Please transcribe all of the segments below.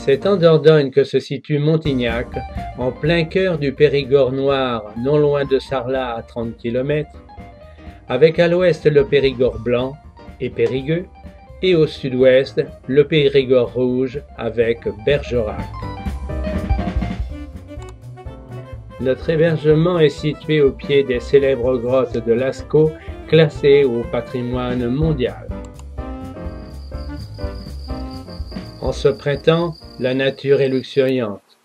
C'est en Dordogne que se situe Montignac, en plein cœur du Périgord noir, non loin de Sarlat à 30 km, avec à l'ouest le Périgord blanc et Périgueux, et au sud-ouest le Périgord rouge avec Bergerac. Notre hébergement est situé au pied des célèbres grottes de Lascaux, classées au patrimoine mondial. En ce printemps, la nature est luxuriante.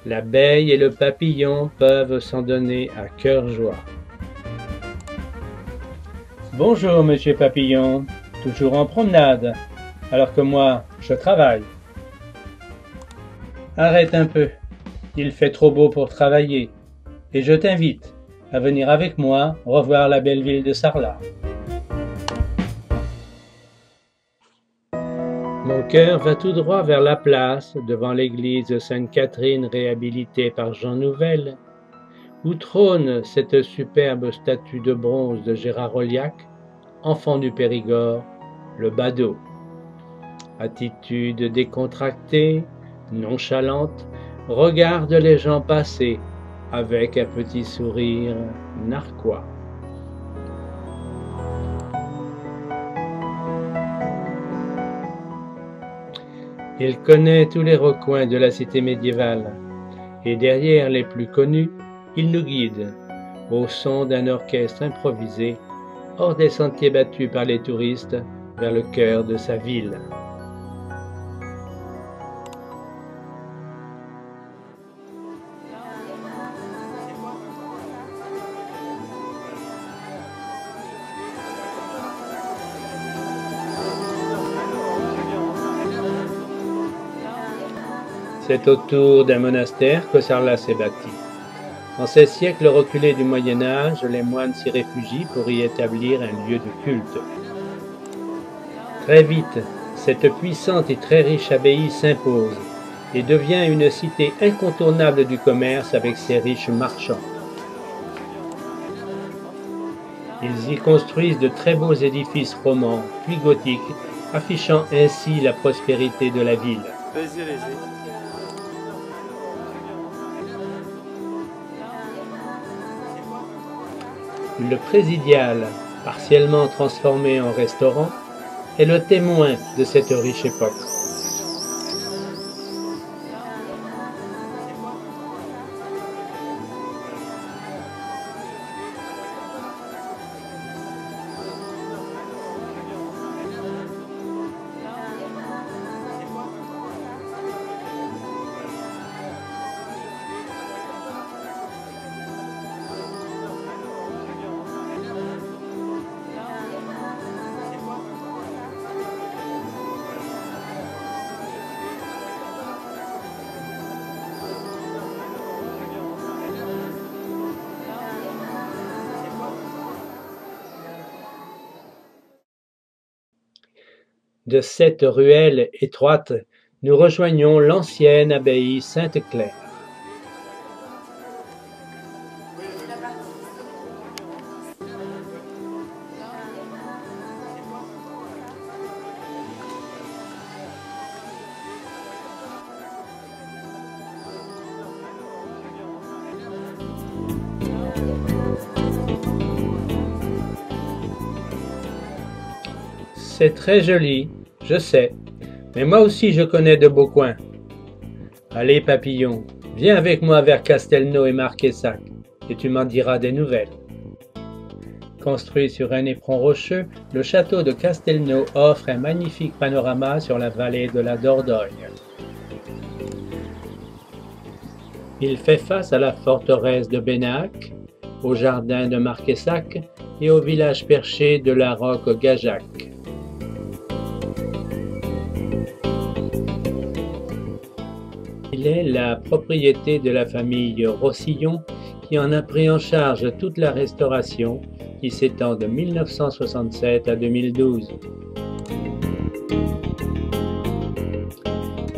L'abeille et le papillon peuvent s'en donner à cœur joie. Bonjour, monsieur Papillon, toujours en promenade, alors que moi, je travaille. Arrête un peu, il fait trop beau pour travailler, et je t'invite à venir avec moi revoir la belle ville de Sarlat. Mon cœur va tout droit vers la place, devant l'église Sainte-Catherine réhabilitée par Jean Nouvel, où trône cette superbe statue de bronze de Gérard Rolliac, enfant du Périgord, le badaud. Attitude décontractée, nonchalante, regarde les gens passer avec un petit sourire narquois. Il connaît tous les recoins de la cité médiévale, et derrière les plus connus, il nous guide, au son d'un orchestre improvisé, hors des sentiers battus par les touristes, vers le cœur de sa ville. C'est autour d'un monastère que Sarlat s'est bâti. En ces siècles reculés du Moyen-Âge, les moines s'y réfugient pour y établir un lieu de culte. Très vite, cette puissante et très riche abbaye s'impose et devient une cité incontournable du commerce avec ses riches marchands. Ils y construisent de très beaux édifices romans, puis gothiques, affichant ainsi la prospérité de la ville. Le présidial, partiellement transformé en restaurant, est le témoin de cette riche époque. De cette ruelle étroite, nous rejoignons l'ancienne abbaye Sainte-Claire. C'est très joli, je sais, mais moi aussi je connais de beaux coins. Allez Papillon, viens avec moi vers Castelnau et Marquessac, et tu m'en diras des nouvelles. Construit sur un éperon rocheux, le château de Castelnau offre un magnifique panorama sur la vallée de la Dordogne. Il fait face à la forteresse de Bennac, au jardin de Marquessac et au village perché de la Roque-Gajac. Il est la propriété de la famille Rossillon qui en a pris en charge toute la restauration qui s'étend de 1967 à 2012.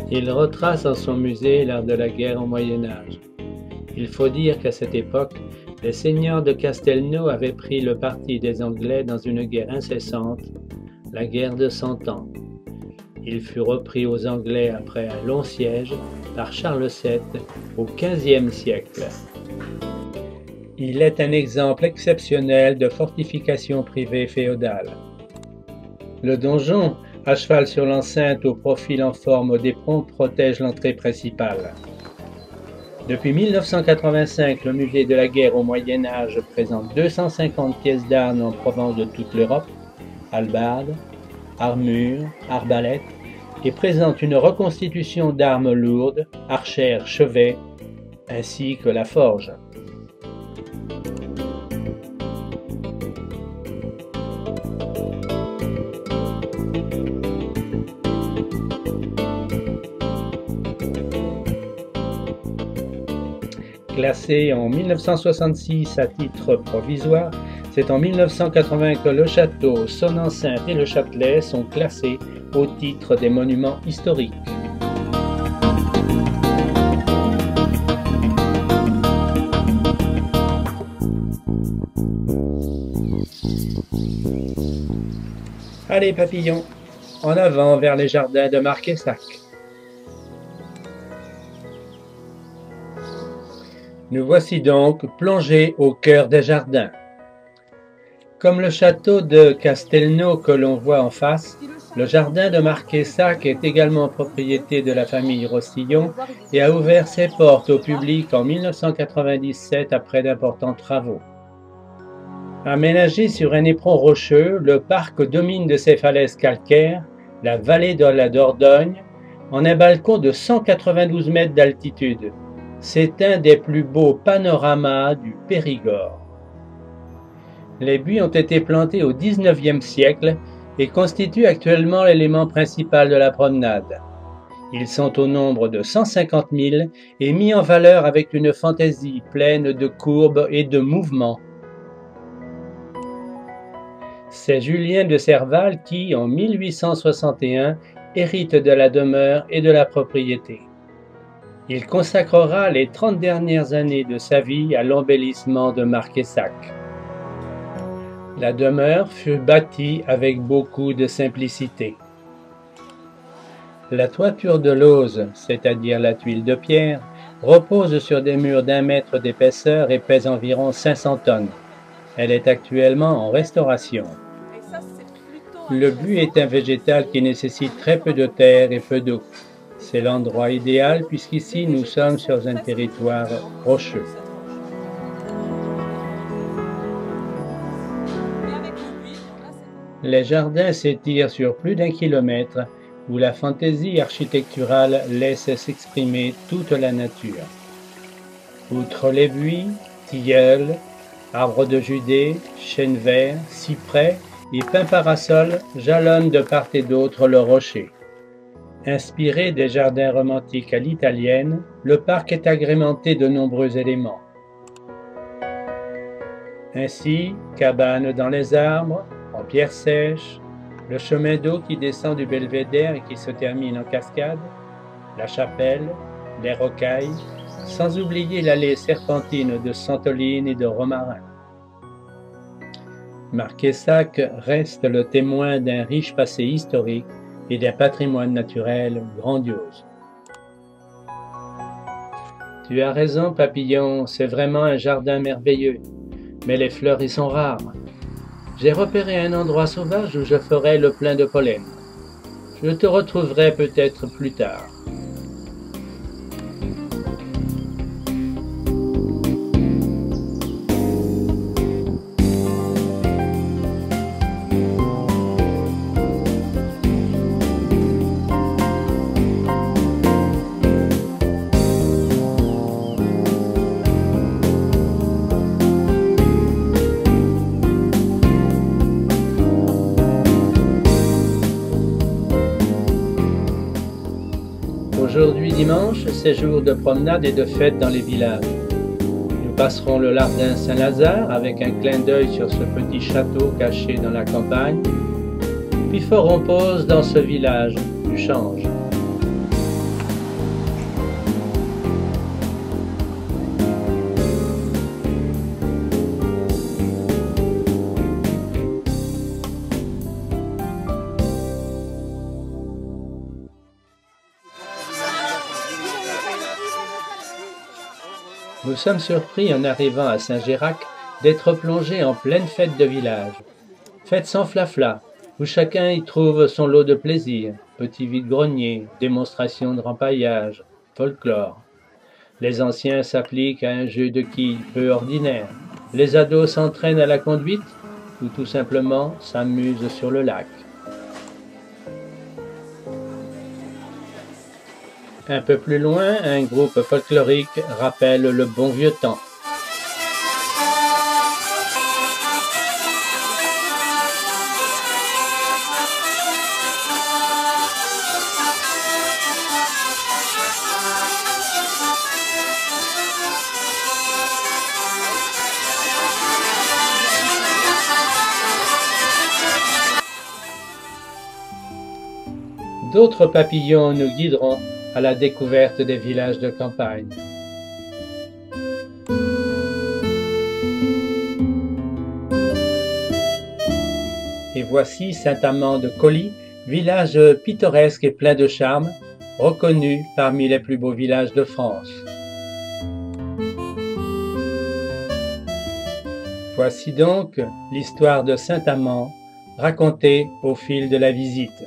Il retrace en son musée l'art de la guerre au Moyen-Âge. Il faut dire qu'à cette époque, les seigneurs de Castelnau avaient pris le parti des Anglais dans une guerre incessante, la guerre de 100 ans. Il fut repris aux Anglais après un long siège par Charles VII au XVe siècle. Il est un exemple exceptionnel de fortification privée féodale. Le donjon, à cheval sur l'enceinte au profil en forme d'éperon, protège l'entrée principale. Depuis 1985, le musée de la guerre au Moyen Âge présente 250 pièces d'armes en provenance de toute l'Europe, hallebardes, armures, arbalètes, et présente une reconstitution d'armes lourdes, archères, chevets, ainsi que la forge. Classé en 1966 à titre provisoire, c'est en 1980 que le château, son enceinte et le Châtelet sont classés au titre des monuments historiques. Allez papillons, en avant vers les jardins de Marquessac. Nous voici donc plongés au cœur des jardins. Comme le château de Castelnau que l'on voit en face, le jardin de Marquessac est également propriété de la famille Rossillon et a ouvert ses portes au public en 1997 après d'importants travaux. Aménagé sur un éperon rocheux, le parc domine de ses falaises calcaires la vallée de la Dordogne en un balcon de 192 mètres d'altitude. C'est un des plus beaux panoramas du Périgord. Les buis ont été plantés au XIXe siècle et constituent actuellement l'élément principal de la promenade. Ils sont au nombre de 150 000 et mis en valeur avec une fantaisie pleine de courbes et de mouvements. C'est Julien de Serval qui, en 1861, hérite de la demeure et de la propriété. Il consacrera les 30 dernières années de sa vie à l'embellissement de Marquessac. La demeure fut bâtie avec beaucoup de simplicité. La toiture de lauze, c'est-à-dire la tuile de pierre, repose sur des murs d'1 mètre d'épaisseur et pèse environ 500 tonnes. Elle est actuellement en restauration. Le buis est un végétal qui nécessite très peu de terre et peu d'eau. C'est l'endroit idéal puisqu'ici nous sommes sur un territoire rocheux. Les jardins s'étirent sur plus d'1 kilomètre où la fantaisie architecturale laisse s'exprimer toute la nature. Outre les buis, tilleuls, arbres de Judée, chênes verts, cyprès et pins parasols jalonnent de part et d'autre le rocher. Inspiré des jardins romantiques à l'italienne, le parc est agrémenté de nombreux éléments. Ainsi, cabanes dans les arbres, en pierre sèche, le chemin d'eau qui descend du belvédère et qui se termine en cascade, la chapelle, les rocailles, sans oublier l'allée serpentine de Santoline et de Romarin. Marquessac reste le témoin d'un riche passé historique et d'un patrimoine naturel grandiose. Tu as raison, papillon, c'est vraiment un jardin merveilleux, mais les fleurs y sont rares. J'ai repéré un endroit sauvage où je ferai le plein de pollen. Je te retrouverai peut-être plus tard. Aujourd'hui dimanche, c'est jour de promenade et de fête dans les villages. Nous passerons le Lardin Saint-Lazare avec un clin d'œil sur ce petit château caché dans la campagne, puis ferons pause dans ce village du Change. Nous sommes surpris en arrivant à Saint-Gérac d'être plongés en pleine fête de village. Fête sans flafla, où chacun y trouve son lot de plaisir, petits vide-greniers, démonstrations de rempaillage, folklore. Les anciens s'appliquent à un jeu de quilles peu ordinaire. Les ados s'entraînent à la conduite ou tout simplement s'amusent sur le lac. Un peu plus loin, un groupe folklorique rappelle le bon vieux temps. D'autres papillons nous guideront à la découverte des villages de campagne. Et voici Saint-Amand-de-Colly, village pittoresque et plein de charme, reconnu parmi les plus beaux villages de France. Voici donc l'histoire de Saint-Amand, racontée au fil de la visite.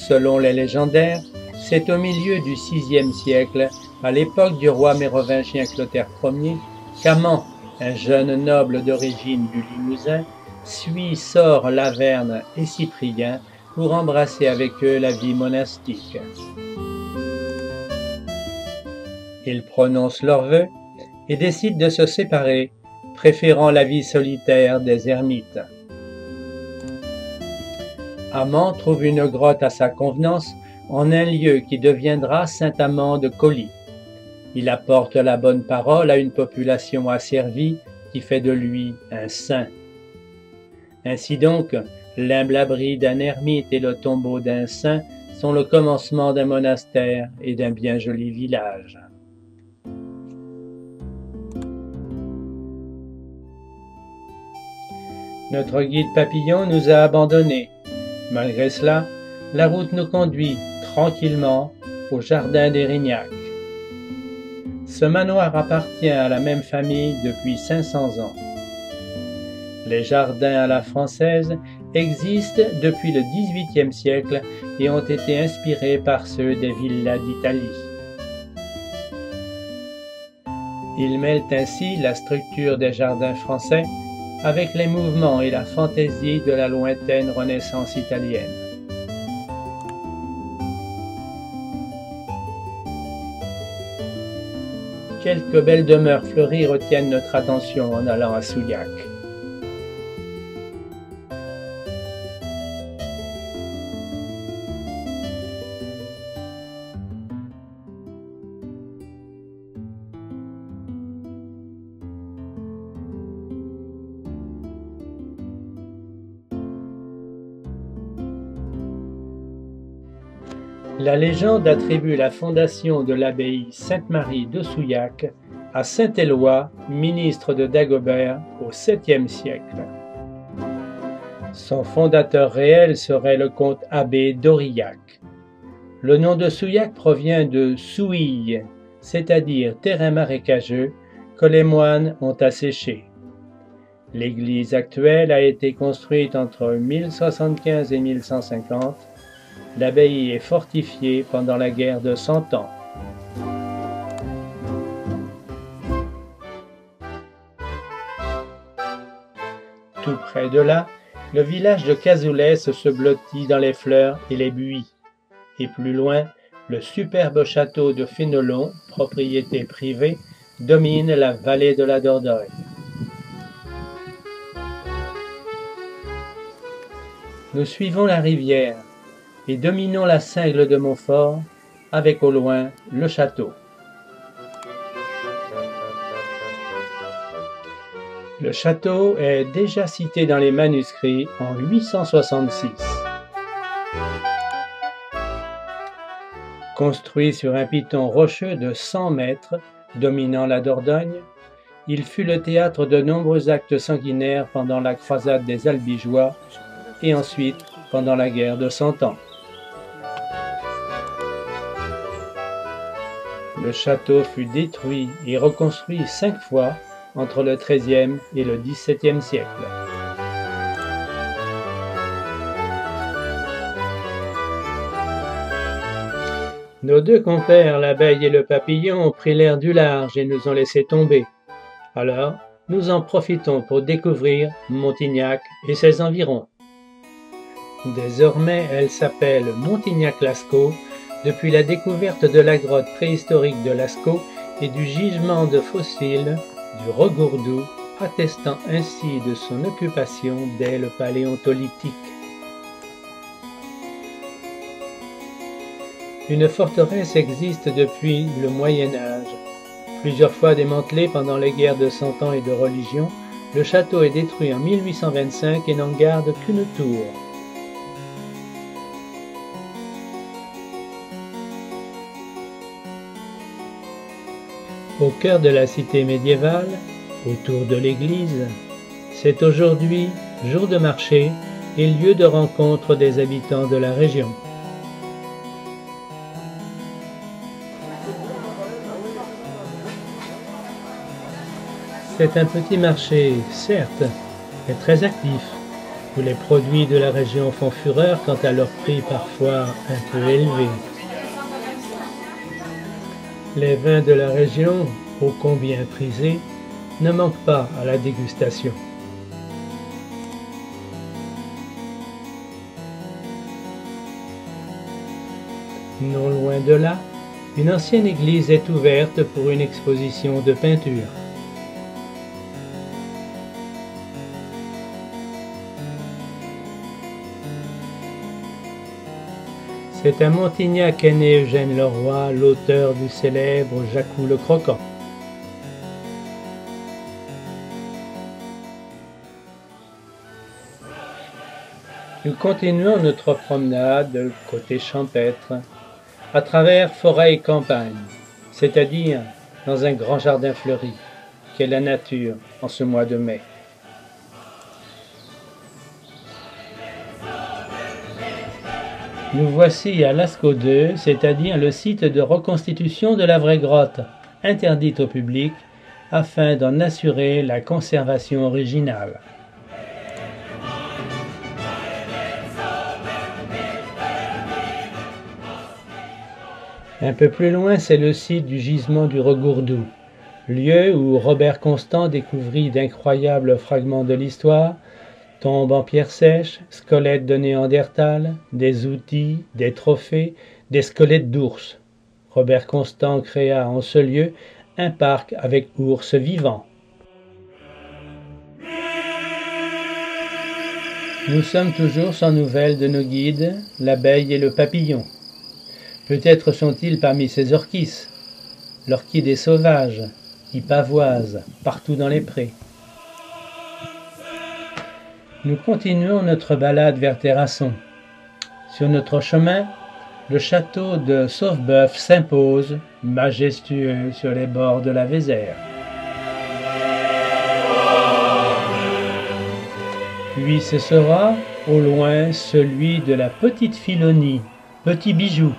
Selon les légendaires, c'est au milieu du VIe siècle, à l'époque du roi mérovingien Clotaire Ier, qu'Amand, un jeune noble d'origine du Limousin, suit Sore, Laverne et Cyprien pour embrasser avec eux la vie monastique. Ils prononcent leurs vœux et décident de se séparer, préférant la vie solitaire des ermites. Amand trouve une grotte à sa convenance en un lieu qui deviendra Saint-Amand-de-Colly. Il apporte la bonne parole à une population asservie qui fait de lui un saint. Ainsi donc, l'humble abri d'un ermite et le tombeau d'un saint sont le commencement d'un monastère et d'un bien joli village. Notre guide papillon nous a abandonnés. Malgré cela, la route nous conduit tranquillement au jardin d'Érignac. Ce manoir appartient à la même famille depuis 500 ans. Les jardins à la française existent depuis le XVIIIe siècle et ont été inspirés par ceux des villas d'Italie. Ils mêlent ainsi la structure des jardins français avec les mouvements et la fantaisie de la lointaine Renaissance italienne. Quelques belles demeures fleuries retiennent notre attention en allant à Souillac. La légende attribue la fondation de l'abbaye Sainte-Marie de Souillac à saint Éloi, ministre de Dagobert au 7e siècle. Son fondateur réel serait le comte abbé d'Aurillac. Le nom de Souillac provient de souille, c'est-à-dire terrain marécageux que les moines ont asséché. L'église actuelle a été construite entre 1075 et 1150. L'abbaye est fortifiée pendant la guerre de 100 Ans. Tout près de là, le village de Cazoulès se blottit dans les fleurs et les buis. Et plus loin, le superbe château de Fénelon, propriété privée, domine la vallée de la Dordogne. Nous suivons la rivière et dominons la Cingle de Montfort, avec au loin le château. Le château est déjà cité dans les manuscrits en 866. Construit sur un piton rocheux de 100 mètres, dominant la Dordogne, il fut le théâtre de nombreux actes sanguinaires pendant la croisade des Albigeois et ensuite pendant la guerre de 100 Ans. Le château fut détruit et reconstruit 5 fois entre le XIIIe et le XVIIe siècle. Nos deux compères, l'abeille et le papillon, ont pris l'air du large et nous ont laissé tomber. Alors, nous en profitons pour découvrir Montignac et ses environs. Désormais, elle s'appelle Montignac-Lascaux depuis la découverte de la grotte préhistorique de Lascaux et du gisement de fossiles du Regourdou, attestant ainsi de son occupation dès le Paléontolithique. Une forteresse existe depuis le Moyen Âge. Plusieurs fois démantelé pendant les guerres de Cent Ans et de Religion, le château est détruit en 1825 et n'en garde qu'une tour. Au cœur de la cité médiévale, autour de l'église, c'est aujourd'hui jour de marché et lieu de rencontre des habitants de la région. C'est un petit marché, certes, mais très actif, où les produits de la région font fureur quant à leur prix parfois un peu élevé. Les vins de la région, ô combien prisés, ne manquent pas à la dégustation. Non loin de là, une ancienne église est ouverte pour une exposition de peinture. C'est à Montignac qu'est né Eugène Leroy, l'auteur du célèbre Jacou le Croquant. Nous continuons notre promenade côté champêtre, à travers forêt et campagne, c'est-à-dire dans un grand jardin fleuri, qu'est la nature en ce mois de mai. Nous voici à Lascaux 2, c'est-à-dire le site de reconstitution de la vraie grotte, interdite au public, afin d'en assurer la conservation originale. Un peu plus loin, c'est le site du gisement du Regourdou, lieu où Robert Constant découvrit d'incroyables fragments de l'histoire, tombes en pierre sèche, squelettes de Néandertal, des outils, des trophées, des squelettes d'ours. Robert Constant créa en ce lieu un parc avec ours vivants. Nous sommes toujours sans nouvelles de nos guides, l'abeille et le papillon. Peut-être sont-ils parmi ces orchis, l'orchidée sauvage, qui pavoise partout dans les prés. Nous continuons notre balade vers Terrasson. Sur notre chemin, le château de Sauveboeuf s'impose, majestueux sur les bords de la Vézère. Puis ce sera, au loin, celui de la Petite Filonie, petit bijou.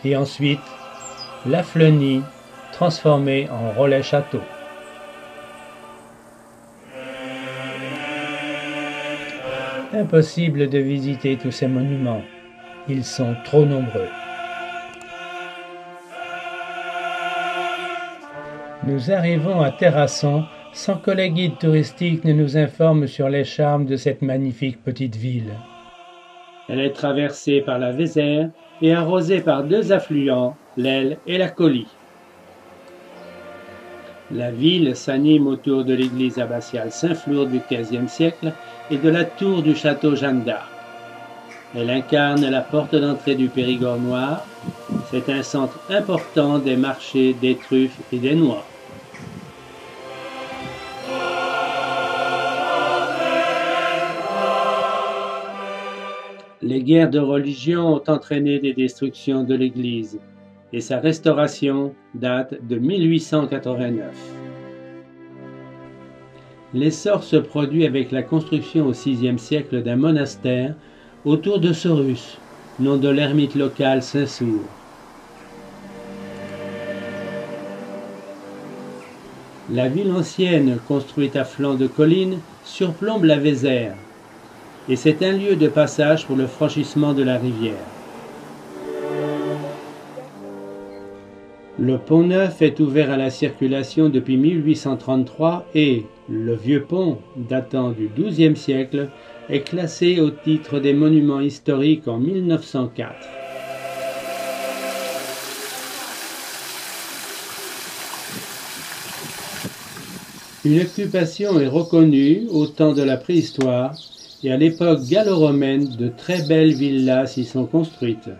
Et ensuite, la Fleunie, transformée en relais château. Impossible de visiter tous ces monuments, ils sont trop nombreux. Nous arrivons à Terrasson sans que les guides touristiques ne nous informent sur les charmes de cette magnifique petite ville. Elle est traversée par la Vézère et arrosée par deux affluents, l'Aile et la Colie. La ville s'anime autour de l'église abbatiale Saint-Flour du XVe siècle et de la tour du château Jeanne d'Arc. Elle incarne la porte d'entrée du Périgord noir. C'est un centre important des marchés des truffes et des noix. Les guerres de religion ont entraîné des destructions de l'église et sa restauration date de 1889. L'essor se produit avec la construction au VIe siècle d'un monastère autour de Saurus, nom de l'ermite local Saint-Sour. La ville ancienne, construite à flanc de colline, surplombe la Vézère, et c'est un lieu de passage pour le franchissement de la rivière. Le Pont-Neuf est ouvert à la circulation depuis 1833 et le Vieux Pont, datant du XIIe siècle, est classé au titre des monuments historiques en 1904. Une occupation est reconnue au temps de la préhistoire et à l'époque gallo-romaine, de très belles villas y sont construites.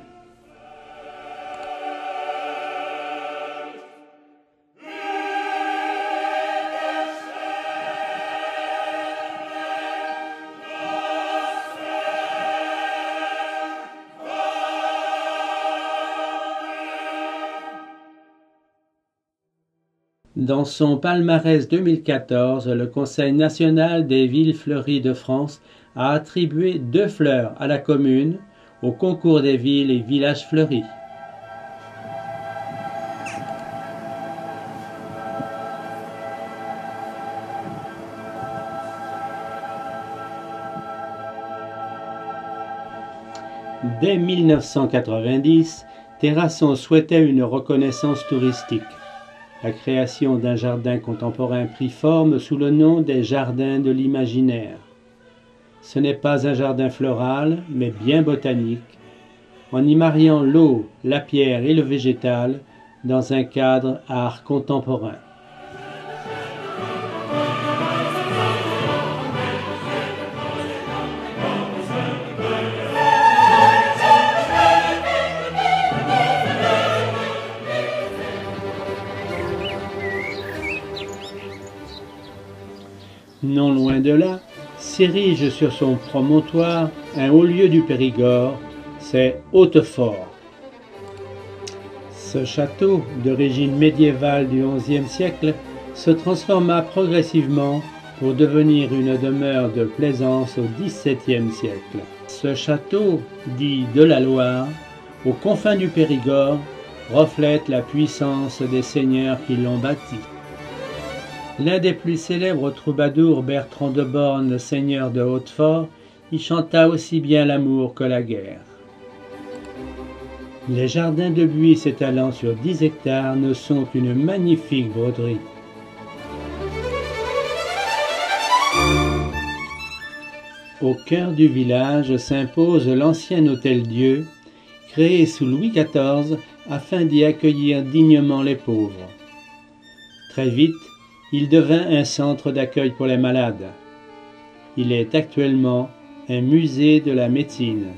Dans son palmarès 2014, le Conseil national des villes fleuries de France a attribué 2 fleurs à la commune au concours des villes et villages fleuris. Dès 1990, Terrasson souhaitait une reconnaissance touristique. La création d'un jardin contemporain prit forme sous le nom des Jardins de l'Imaginaire. Ce n'est pas un jardin floral, mais bien botanique, en y mariant l'eau, la pierre et le végétal dans un cadre art contemporain. Non loin de là, s'érige sur son promontoire un haut lieu du Périgord, c'est Hautefort. Ce château, d'origine médiévale du XIe siècle, se transforma progressivement pour devenir une demeure de plaisance au XVIIe siècle. Ce château, dit de la Loire, aux confins du Périgord, reflète la puissance des seigneurs qui l'ont bâti. L'un des plus célèbres troubadours, Bertrand de Born, seigneur de Hautefort, y chanta aussi bien l'amour que la guerre. Les jardins de buis s'étalant sur 10 hectares ne sont qu'une magnifique broderie. Au cœur du village s'impose l'ancien hôtel-Dieu, créé sous Louis XIV afin d'y accueillir dignement les pauvres. Très vite, il devint un centre d'accueil pour les malades. Il est actuellement un musée de la médecine.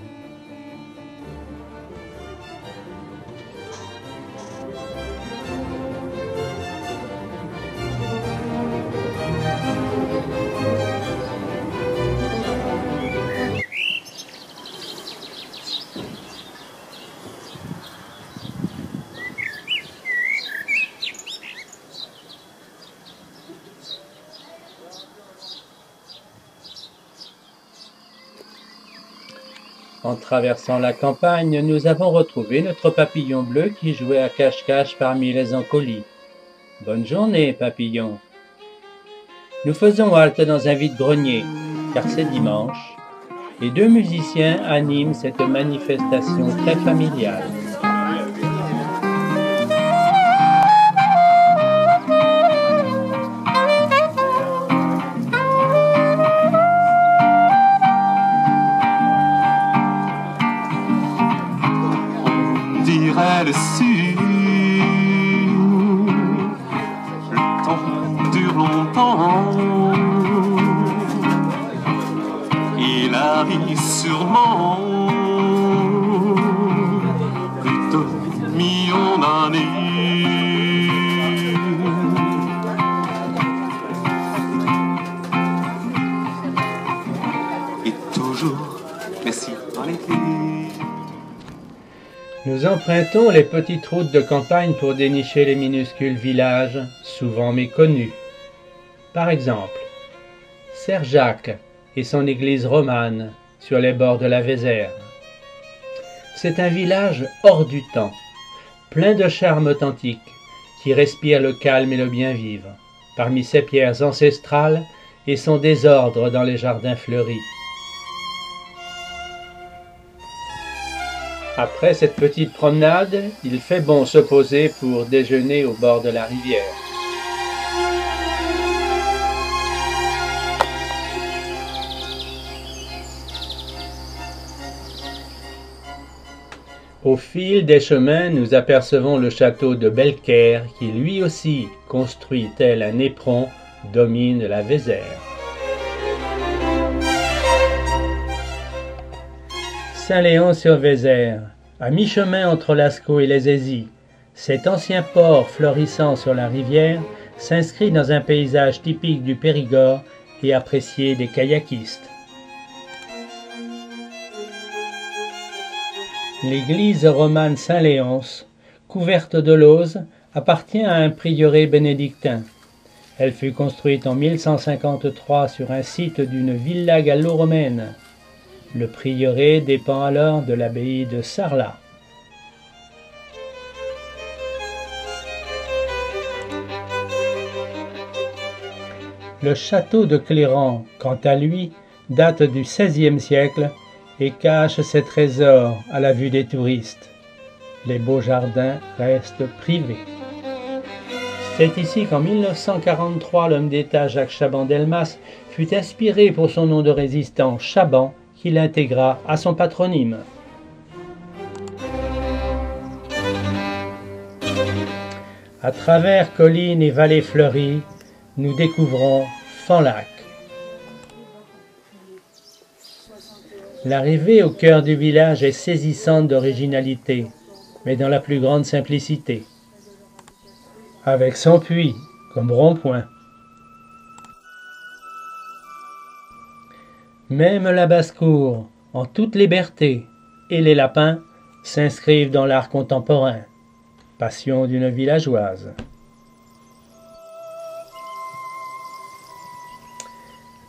En traversant la campagne, nous avons retrouvé notre papillon bleu qui jouait à cache-cache parmi les encolis. Bonne journée, papillon. Nous faisons halte dans un vide-grenier, car c'est dimanche, et 2 musiciens animent cette manifestation très familiale. Le temps dure longtemps, il arrive sûrement plutôt millions d'années. Et toujours merci dans l'été. Nous empruntons les petites routes de campagne pour dénicher les minuscules villages, souvent méconnus. Par exemple, Serjacques et son église romane sur les bords de la Vézère. C'est un village hors du temps, plein de charme authentique, qui respire le calme et le bien-vivre. parmi ces pierres ancestrales et son désordre dans les jardins fleuris. Après cette petite promenade, il fait bon se poser pour déjeuner au bord de la rivière. Au fil des chemins, nous apercevons le château de Belcaire qui lui aussi, construit tel un éperon, domine la Vézère. Saint-Léon-sur-Vézère, à mi-chemin entre Lascaux et les Aisies, cet ancien port florissant sur la rivière s'inscrit dans un paysage typique du Périgord et apprécié des kayakistes. L'église romane Saint-Léonce, couverte de lauze, appartient à un prieuré bénédictin. Elle fut construite en 1153 sur un site d'une villa gallo-romaine. Le prieuré dépend alors de l'abbaye de Sarlat. Le château de Cléran, quant à lui, date du XVIe siècle et cache ses trésors à la vue des touristes. Les beaux jardins restent privés. C'est ici qu'en 1943, l'homme d'État Jacques Chaban-Delmas fut inspiré pour son nom de résistant Chaban, qu'il intégra à son patronyme. À travers collines et vallées fleuries, nous découvrons Fanlac. L'arrivée au cœur du village est saisissante d'originalité, mais dans la plus grande simplicité, avec son puits comme rond-point. Même la basse-cour, en toute liberté, et les lapins s'inscrivent dans l'art contemporain, passion d'une villageoise.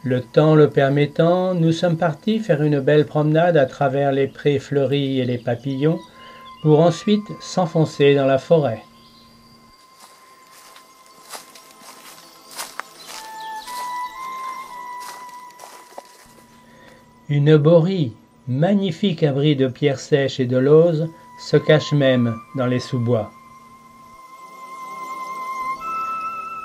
Le temps le permettant, nous sommes partis faire une belle promenade à travers les prés fleuris et les papillons, pour ensuite s'enfoncer dans la forêt. Une borie, magnifique abri de pierres sèches et de lauze, se cache même dans les sous-bois.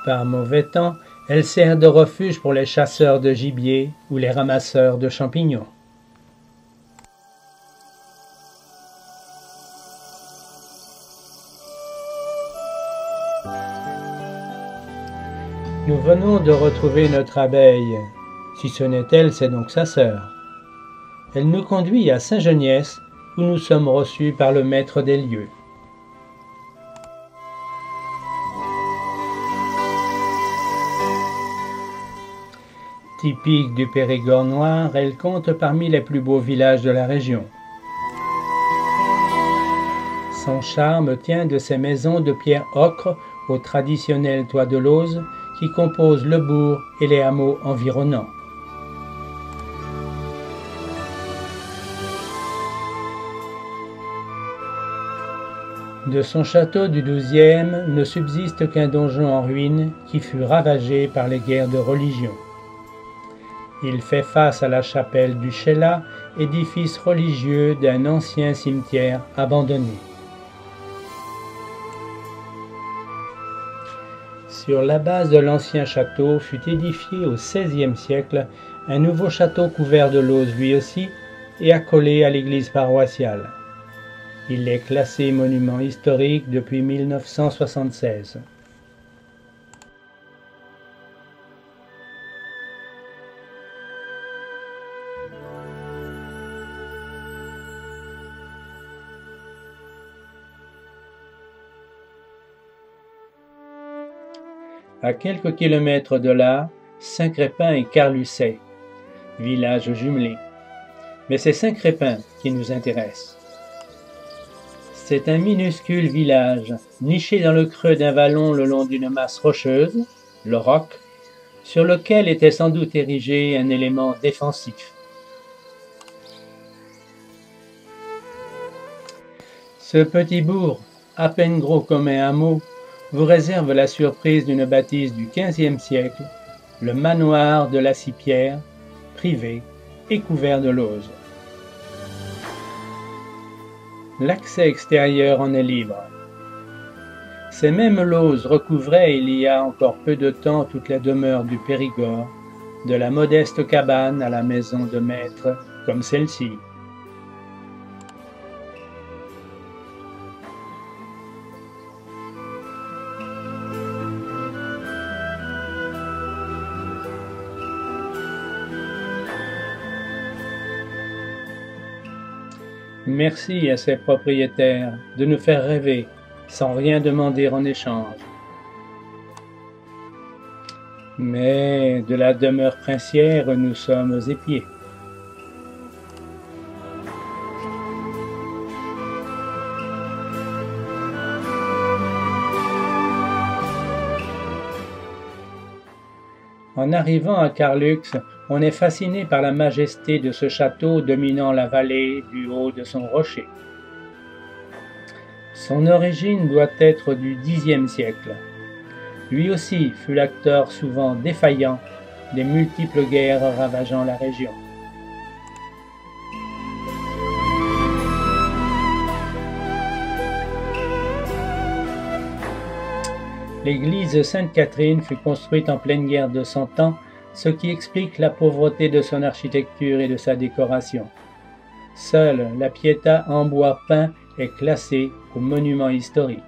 Par mauvais temps, elle sert de refuge pour les chasseurs de gibier ou les ramasseurs de champignons. Nous venons de retrouver notre abeille. Si ce n'est elle, c'est donc sa sœur. Elle nous conduit à Saint-Geniès, où nous sommes reçus par le maître des lieux. Typique du Périgord noir, elle compte parmi les plus beaux villages de la région. Son charme tient de ses maisons de pierre ocre au traditionnel toit de lauze qui composent le bourg et les hameaux environnants. De son château du XIIe ne subsiste qu'un donjon en ruine qui fut ravagé par les guerres de religion. Il fait face à la chapelle du Chélat, édifice religieux d'un ancien cimetière abandonné. Sur la base de l'ancien château fut édifié au XVIe siècle un nouveau château couvert de lauze lui aussi et accolé à l'église paroissiale. Il est classé monument historique depuis 1976. À quelques kilomètres de là, Saint-Crépin et Carlussay, villages jumelés. Mais c'est Saint-Crépin qui nous intéresse. C'est un minuscule village, niché dans le creux d'un vallon le long d'une masse rocheuse, le Roc, sur lequel était sans doute érigé un élément défensif. Ce petit bourg, à peine gros comme un hameau, vous réserve la surprise d'une bâtisse du XVe siècle, le manoir de la Cipierre, privé et couvert de lauze. L'accès extérieur en est libre. Ces mêmes lauses recouvraient il y a encore peu de temps toute la demeure du Périgord, de la modeste cabane à la maison de maître comme celle-ci. Merci à ses propriétaires de nous faire rêver sans rien demander en échange. Mais de la demeure princière, nous sommes épiés. En arrivant à Carlux, on est fasciné par la majesté de ce château dominant la vallée du haut de son rocher. Son origine doit être du Xe siècle. Lui aussi fut l'acteur souvent défaillant des multiples guerres ravageant la région. L'église Sainte-Catherine fut construite en pleine guerre de Cent Ans, ce qui explique la pauvreté de son architecture et de sa décoration. Seule la Pietà en bois peint est classée au monument historique.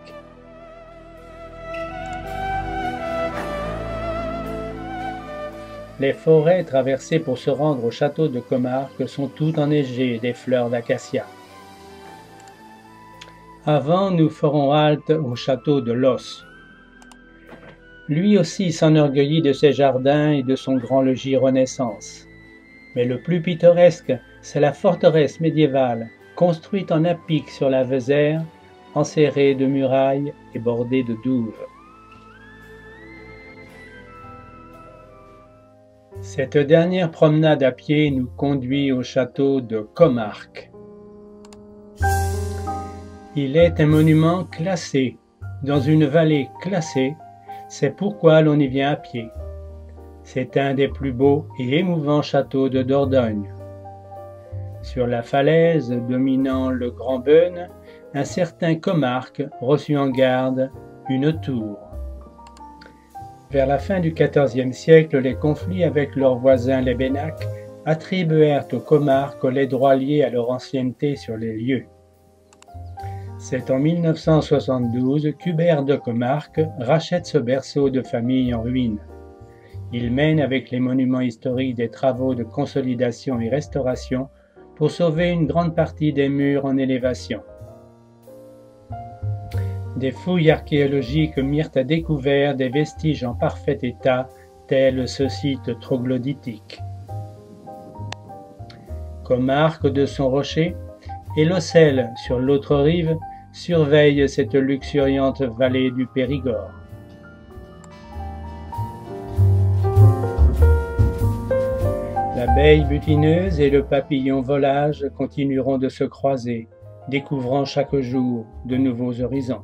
Les forêts traversées pour se rendre au château de Comarque sont toutes enneigées des fleurs d'acacia. Avant, nous ferons halte au château de Los. Lui aussi s'enorgueillit de ses jardins et de son grand logis Renaissance. Mais le plus pittoresque, c'est la forteresse médiévale, construite en à-pic sur la Vézère, enserrée de murailles et bordée de douves. Cette dernière promenade à pied nous conduit au château de Comarque. Il est un monument classé, dans une vallée classée. C'est pourquoi l'on y vient à pied. C'est un des plus beaux et émouvants châteaux de Dordogne. Sur la falaise dominant le Grand Beaune, un certain Comarque reçut en garde une tour. Vers la fin du XIVe siècle, les conflits avec leurs voisins les Bénacs attribuèrent aux Comarques les droits liés à leur ancienneté sur les lieux. C'est en 1972 qu'Hubert de Comarque rachète ce berceau de famille en ruine. Il mène avec les monuments historiques des travaux de consolidation et restauration pour sauver une grande partie des murs en élévation. Des fouilles archéologiques mirent à découvert des vestiges en parfait état, tel ce site troglodytique. Comarque de son rocher et l'Ocelle, sur l'autre rive, surveille cette luxuriante vallée du Périgord. L'abeille butineuse et le papillon volage continueront de se croiser, découvrant chaque jour de nouveaux horizons.